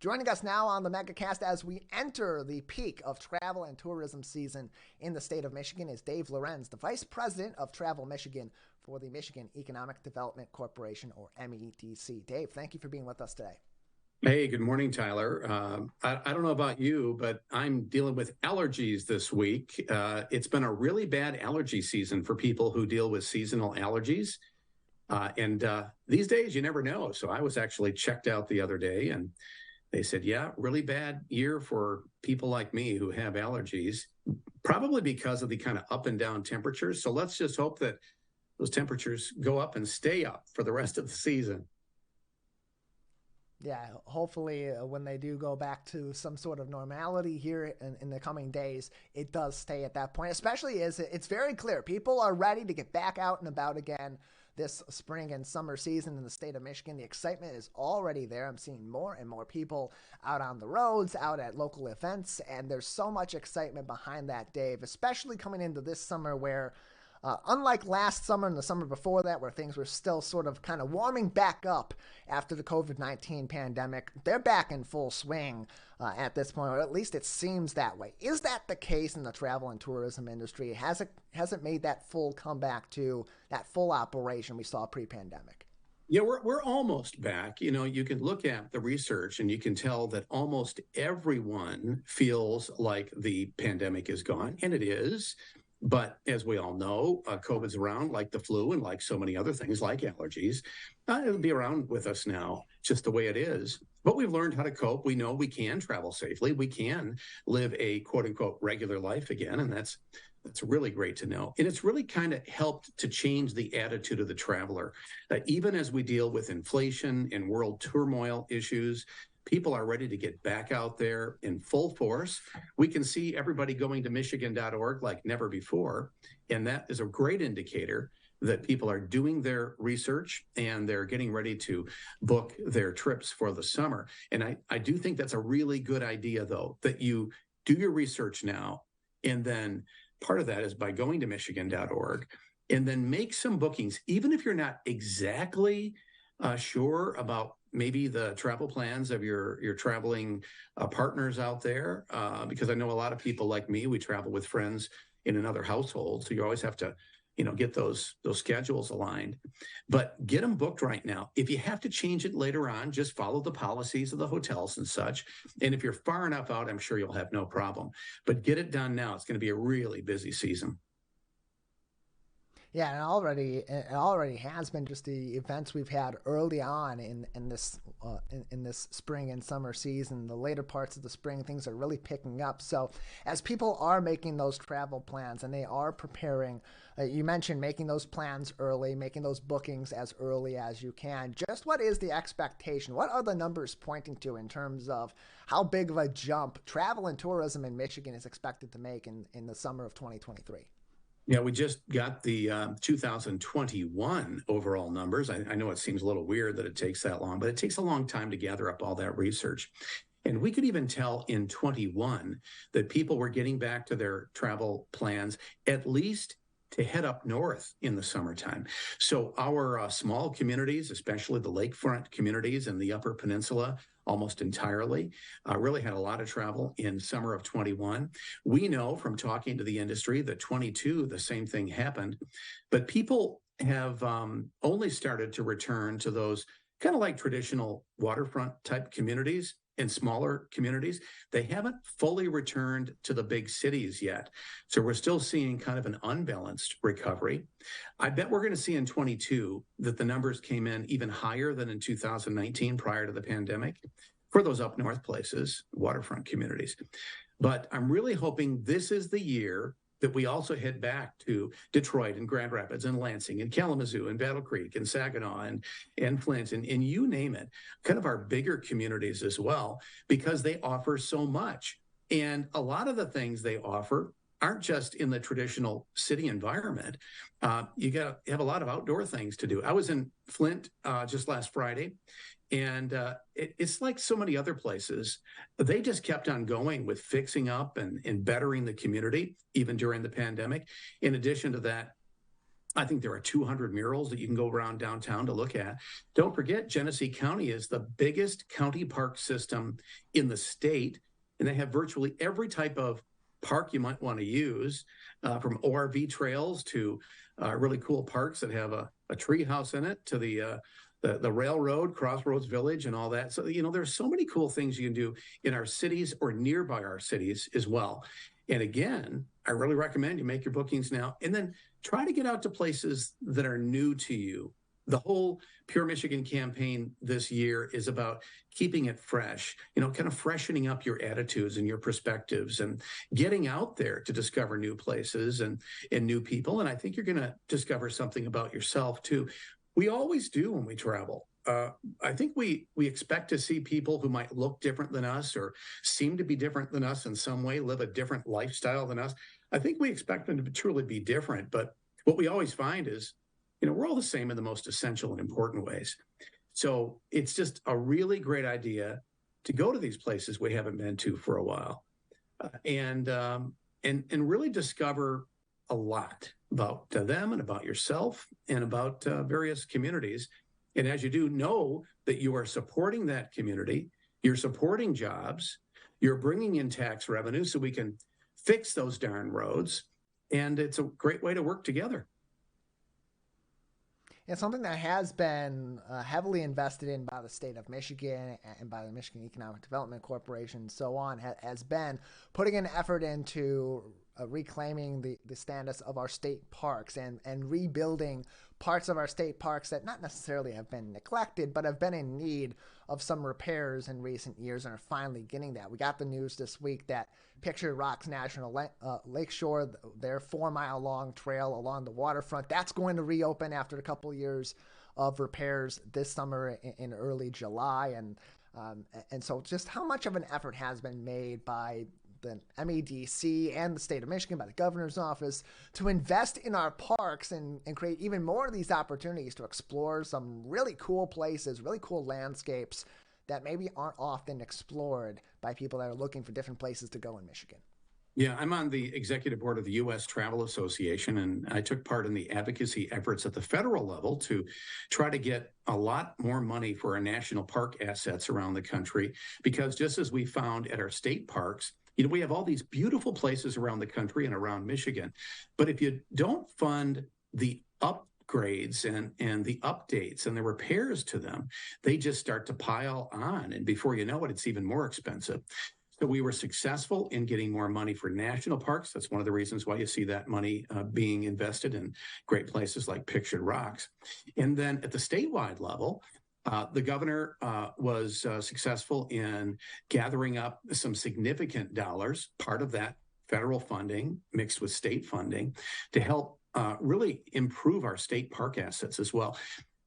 Joining us now on the Megacast as we enter the peak of travel and tourism season in the state of Michigan is Dave Lorenz, the Vice President of Travel Michigan for the Michigan Economic Development Corporation, or MEDC. Dave, thank you for being with us today. Hey, good morning, Tyler. I don't know about you, but I'm dealing with allergies this week. It's been a really bad allergy season for people who deal with seasonal allergies. And these days, you never know. So I was actually checked out the other day, and they said, yeah, really bad year for people like me who have allergies, probably because of the kind of up and down temperatures. So let's just hope that those temperatures go up and stay up for the rest of the season. Yeah, hopefully when they do go back to some sort of normality here in the coming days, it does stay at that point, especially as it's very clear. People are ready to get back out and about again this spring and summer season in the state of Michigan. The excitement is already there. I'm seeing more and more people out on the roads, out at local events, and there's so much excitement behind that, Dave, especially coming into this summer where unlike last summer and the summer before that, where things were still sort of kind of warming back up after the COVID-19 pandemic, they're back in full swing at this point, or at least it seems that way. Is that the case in the travel and tourism industry? Has it made that full comeback to that full operation we saw pre-pandemic? Yeah, we're almost back. You know, you can look at the research and you can tell that almost everyone feels like the pandemic is gone, and it is. But as we all know, COVID's around like the flu and like so many other things like allergies. It'll be around with us now, just the way it is. But we've learned how to cope. We know we can travel safely. We can live a quote unquote regular life again. And that's really great to know. And it's really kind of helped to change the attitude of the traveler. Even as we deal with inflation and world turmoil issues, people are ready to get back out there in full force. We can see everybody going to Michigan.org like never before. And that is a great indicator that people are doing their research and they're getting ready to book their trips for the summer. And I do think that's a really good idea, though, that you do your research now. And then part of that is by going to Michigan.org and then make some bookings, even if you're not exactly sure about maybe the travel plans of your traveling partners out there, because I know a lot of people like me, we travel with friends in another household. So you always have to, get those schedules aligned, but get them booked right now. If you have to change it later on, just follow the policies of the hotels and such. And if you're far enough out, I'm sure you'll have no problem, but get it done now. It's going to be a really busy season. Yeah, and it already has been just the events we've had early on in this spring and summer season. The later parts of the spring, things are really picking up. So as people are making those travel plans and they are preparing, you mentioned making those plans early, making those bookings as early as you can. Just what is the expectation? What are the numbers pointing to in terms of how big of a jump travel and tourism in Michigan is expected to make in the summer of 2023? Yeah, we just got the 2021 overall numbers. I know it seems a little weird that it takes that long, but it takes a long time to gather up all that research. And we could even tell in 21 that people were getting back to their travel plans, at least to head up north in the summertime. So our small communities, especially the lakefront communities in the Upper Peninsula, almost entirely, really had a lot of travel in summer of 21. We know from talking to the industry that 22, the same thing happened, but people have only started to return to those kind of like traditional waterfront type communities and smaller communities. They haven't fully returned to the big cities yet. So we're still seeing kind of an unbalanced recovery. I bet we're going to see in 22 that the numbers came in even higher than in 2019 prior to the pandemic for those up north places, waterfront communities. But I'm really hoping this is the year that we also head back to Detroit and Grand Rapids and Lansing and Kalamazoo and Battle Creek and Saginaw and Flint and you name it, kind of our bigger communities as well, because they offer so much. And a lot of the things they offer aren't just in the traditional city environment. You got to have a lot of outdoor things to do. I was in Flint just last Friday, and it's like so many other places. They just kept on going with fixing up and bettering the community, even during the pandemic. In addition to that, I think there are 200 murals that you can go around downtown to look at. Don't forget, Genesee County is the biggest county park system in the state, and they have virtually every type of park you might want to use, from ORV trails to really cool parks that have a tree house in it, to the railroad, Crossroads Village, and all that. So, there's so many cool things you can do in our cities or nearby our cities as well. And again, I really recommend you make your bookings now, and then try to get out to places that are new to you. The whole Pure Michigan campaign this year is about keeping it fresh, kind of freshening up your attitudes and your perspectives and getting out there to discover new places and new people. And I think you're going to discover something about yourself too. We always do when we travel. I think we expect to see people who might look different than us or seem to be different than us in some way, live a different lifestyle than us. I think we expect them to truly be different. But what we always find is, we're all the same in the most essential and important ways. So it's just a really great idea to go to these places we haven't been to for a while, and really discover a lot about them and about yourself and about various communities. And as you do, know that you are supporting that community, you're supporting jobs, you're bringing in tax revenue so we can fix those darn roads. And it's a great way to work together. It's something that has been heavily invested in by the state of Michigan and by the Michigan Economic Development Corporation and so on, has been putting an effort into reclaiming the status of our state parks and rebuilding parts of our state parks that not necessarily have been neglected, but have been in need of some repairs in recent years and are finally getting that. We got the news this week that Pictured Rocks National Lakeshore, their 4-mile-long trail along the waterfront, that's going to reopen after a couple of years of repairs this summer in early July. And so just how much of an effort has been made by the MEDC and the state of Michigan, by the governor's office, to invest in our parks and create even more of these opportunities to explore some really cool places, really cool landscapes that maybe aren't often explored by people that are looking for different places to go in Michigan. Yeah, I'm on the executive board of the U.S. Travel Association, and I took part in the advocacy efforts at the federal level to try to get a lot more money for our national park assets around the country, because just as we found at our state parks, we have all these beautiful places around the country and around Michigan. But if you don't fund the upgrades and the updates and the repairs to them, they just start to pile on. And before you know it, it's even more expensive. So we were successful in getting more money for national parks. That's one of the reasons why you see that money being invested in great places like Pictured Rocks. And then at the statewide level, the governor was successful in gathering up some significant dollars, part of that federal funding mixed with state funding, to help really improve our state park assets as well.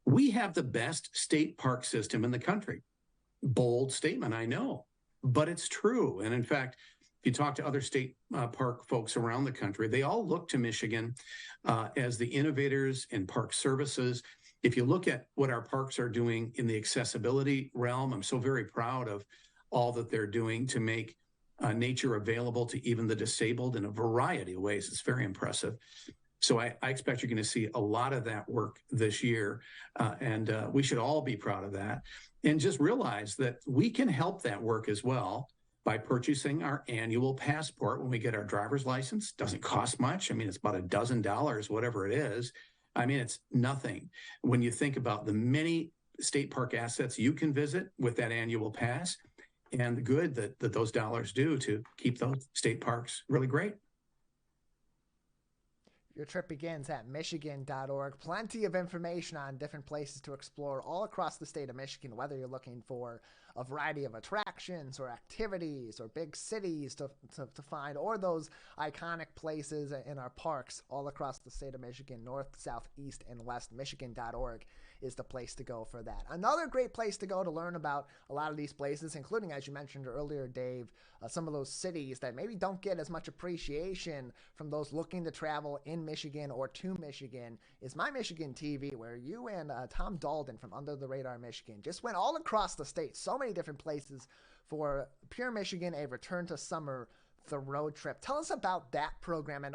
We have the best state park system in the country. Bold statement, I know, but it's true. And in fact, if you talk to other state park folks around the country, they all look to Michigan as the innovators in park services. If you look at what our parks are doing in the accessibility realm, I'm so very proud of all that they're doing to make nature available to even the disabled in a variety of ways. It's very impressive. So I expect you're going to see a lot of that work this year, and we should all be proud of that. And just realize that we can help that work as well by purchasing our annual passport when we get our driver's license. Doesn't cost much. I mean, it's about $12, whatever it is. I mean, it's nothing when you think about the many state park assets you can visit with that annual pass and the good that those dollars do to keep those state parks really great. Your trip begins at Michigan.org. Plenty of information on different places to explore all across the state of Michigan, whether you're looking for a variety of attractions or activities or big cities to find, or those iconic places in our parks all across the state of Michigan, north, south, east, and west. Michigan.org is the place to go for that. Another great place to go to learn about a lot of these places, including, as you mentioned earlier, Dave, some of those cities that maybe don't get as much appreciation from those looking to travel in Michigan or to Michigan, is My Michigan TV, where you and Tom Daldin from Under the Radar Michigan just went all across the state, so many different places for Pure Michigan, a return to summer the road trip. Tell us about that program and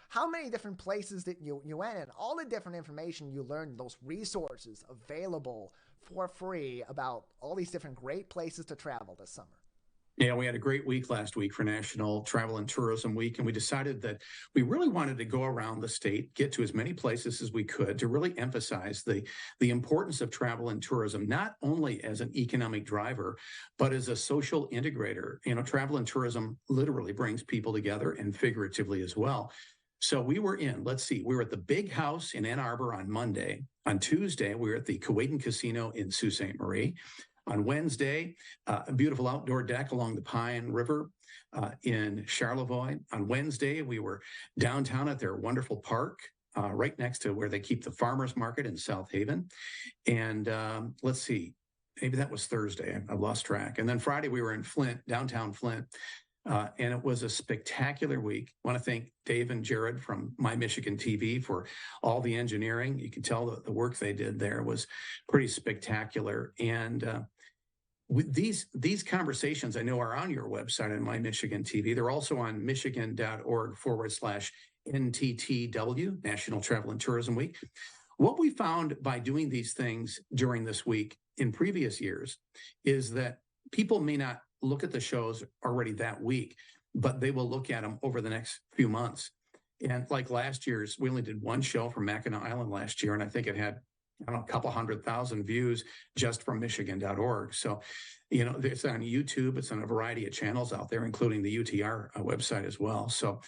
how many different places that you went and all the different information you learned, those resources available for free about all these different great places to travel this summer. Yeah, we had a great week last week for National Travel and Tourism Week, and we decided that we really wanted to go around the state, get to as many places as we could to really emphasize the importance of travel and tourism, not only as an economic driver, but as a social integrator. You know, travel and tourism literally brings people together and figuratively as well. So we were we were at the Big House in Ann Arbor on Monday. On Tuesday, we were at the Kuwaitan Casino in Sault Ste. Marie. On Wednesday, a beautiful outdoor deck along the Pine River in Charlevoix. On Wednesday, we were downtown at their wonderful park right next to where they keep the farmers market in South Haven. And let's see, maybe that was Thursday. I've lost track. And then Friday, we were in Flint, downtown Flint. And it was a spectacular week. I want to thank Dave and Jared from My Michigan TV for all the engineering. You can tell the work they did there was pretty spectacular. And with these conversations, I know, are on your website on My Michigan TV. They're also on michigan.org/NTTW, National Travel and Tourism Week. What we found by doing these things during this week in previous years is that people may not look at the shows already that week, but they will look at them over the next few months. And like last year's, we only did one show from Mackinac Island last year, and I think it had, I don't know, a couple 100,000 views just from Michigan.org. So, you know, it's on YouTube. It's on a variety of channels out there, including the UTR website as well. So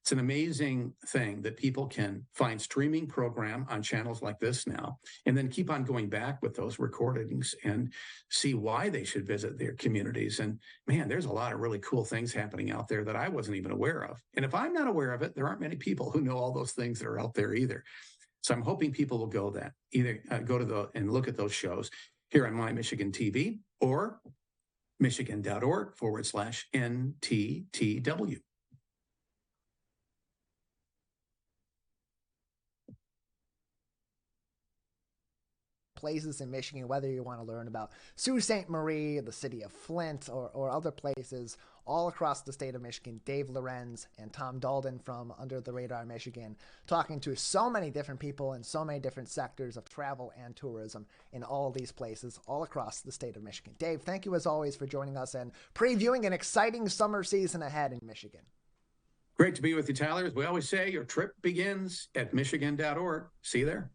it's an amazing thing that people can find streaming program on channels like this now, and then keep on going back with those recordings and see why they should visit their communities. And man, there's a lot of really cool things happening out there that I wasn't even aware of. And if I'm not aware of it, there aren't many people who know all those things that are out there either. So I'm hoping people will go and look at those shows here on My Michigan TV or michigan.org/NTTW. Places in Michigan, whether you want to learn about Sault Ste. Marie, the city of Flint, or other places all across the state of Michigan. Dave Lorenz and Tom Daldin from Under the Radar Michigan, talking to so many different people in so many different sectors of travel and tourism in all these places all across the state of Michigan. Dave, thank you as always for joining us and previewing an exciting summer season ahead in Michigan. Great to be with you, Tyler. As we always say, your trip begins at michigan.org. See you there.